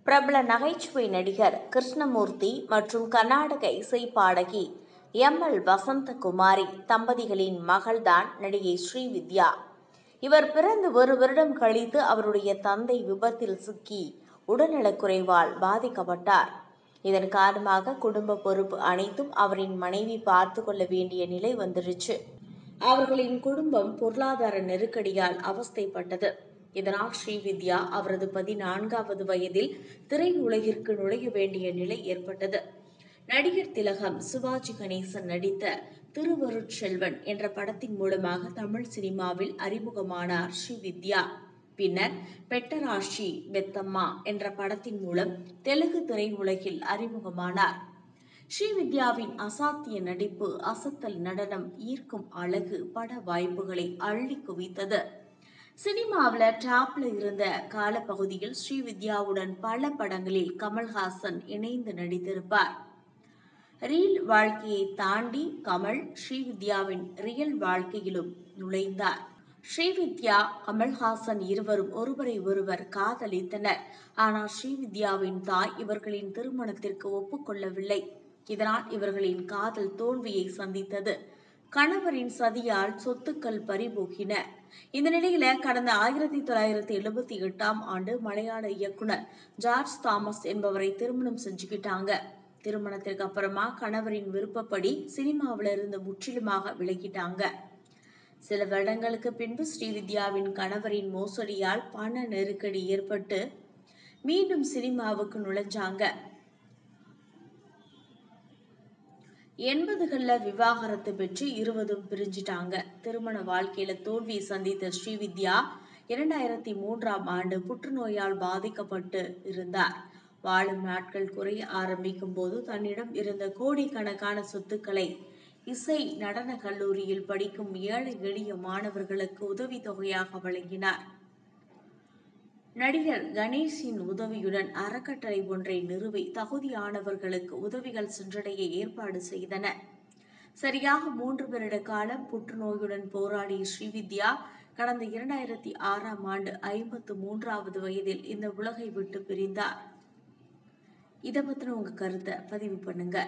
பிரபல நகைச்சுவை நடிகர் கிருஷ்ணமூர்த்தி மற்றும் கர்நாடக இசை பாடகி எம்.எல். வசந்தகுமாரி தம்பதிகளின் மகள்தான் நடிகை ஸ்ரீவித்யா. இவர் பிறந்து ஒரு வருடம் கழித்து அவருடைய தந்தை விபத்தில் சிக்கி உடல்நலக்குறைவால் பாதிக்கப்பட்டார். இதன் காரணமாக குடும்ப பொறுப்பு அனைத்தும் அவரின் மனைவி பார்த்து கொள்ள வேண்டிய நிலை வந்துருச்சு. அவர்களின் குடும்பம் பொருளாதார நெருக்கடியால் அவஸ்தைப்பட்டது. இதனால் ஸ்ரீவித்யா அவரது 14வது வயதில் திரையுலகிற்கு நுழைய வேண்டிய நிலை ஏற்பட்டது. நடிகர் திலகம் சிவாஜி கணேசன் நடித்த திருவருட்செல்வன் என்ற படத்தின் மூலமாக தமிழ் சினிமாவில் அறிமுகமானார் ஸ்ரீவித்யா. பின்னர் பெட்டராஷி பெத்தம்மா என்ற படத்தின் மூலம் தெலுங்கு திரையுலகில் அறிமுகமானார். ஸ்ரீவித்யாவின் அசாத்திய நடிப்பு, அசத்தல் நடனம், ஈர்க்கும் அழகு பட வாய்ப்புகளை அள்ளி குவித்தது. சினிமாவில் டாப்ல இருந்த காலப்பகுதியில் ஸ்ரீவித்யாவுடன் பல படங்களில் கமல்ஹாசன் இணைந்து நடித்திருப்பார். ரீல் வாழ்க்கையை தாண்டி கமல் ஸ்ரீவித்யாவின் ரியல் வாழ்க்கையிலும் நுழைந்தார். ஸ்ரீவித்யா, கமல்ஹாசன் இருவரும் ஒருவரை ஒருவர் காதலித்தனர். ஆனால் ஸ்ரீவித்யாவின் தாய் இவர்களின் திருமணத்திற்கு ஒப்புக்கொள்ளவில்லை. இதனால் இவர்களின் காதல் தோல்வியை சந்தித்தது. கணவரின் சதியால் சொத்துக்கள் பறிபோகின. இந்த நிலையில கடந்த 1978ஆம் ஆண்டு மலையாள இயக்குனர் ஜார்ஜ் தாமஸ் என்பவரை திருமணம் செஞ்சுக்கிட்டாங்க. திருமணத்திற்கு அப்புறமா கணவரின் விருப்பப்படி சினிமாவிலிருந்து முற்றிலுமாக விலகிட்டாங்க. சில வருடங்களுக்கு பின்பு ஸ்ரீவித்யாவின் கணவரின் மோசடியால் பண நெருக்கடி ஏற்பட்டு மீண்டும் சினிமாவுக்கு நுழைஞ்சாங்க. 80களில் விவாகரத்து பெற்று இருவரும் பிரிஞ்சிட்டாங்க. திருமண வாழ்க்கையில தோல்வி சந்தித்த ஸ்ரீவித்யா 2003ஆம் ஆண்டு புற்றுநோயால் பாதிக்கப்பட்டு இருந்தார். வாழும் நாட்கள் குறைய ஆரம்பிக்கும் போது தன்னிடம் இருந்த கோடிக்கணக்கான சொத்துக்களை இசை நடன கல்லூரியில் படிக்கும் ஏழை எளிய மாணவர்களுக்கு உதவித்தொகையாக வழங்கினார். நடிகர் கணேஷின் உதவியுடன் அறக்கட்டளை ஒன்றை நிறுவி தகுதியானவர்களுக்கு உதவிகள் சென்றடைய ஏற்பாடு செய்தனர். சரியாக 3 வருட காலம் புற்றுநோயுடன் போராடிய ஸ்ரீவித்யா கடந்த 2006ஆம் ஆண்டு 53வது வயதில் இந்த உலகை விட்டு பிரிந்தார். இதை பத்தின உங்க கருத்தை பதிவு பண்ணுங்க.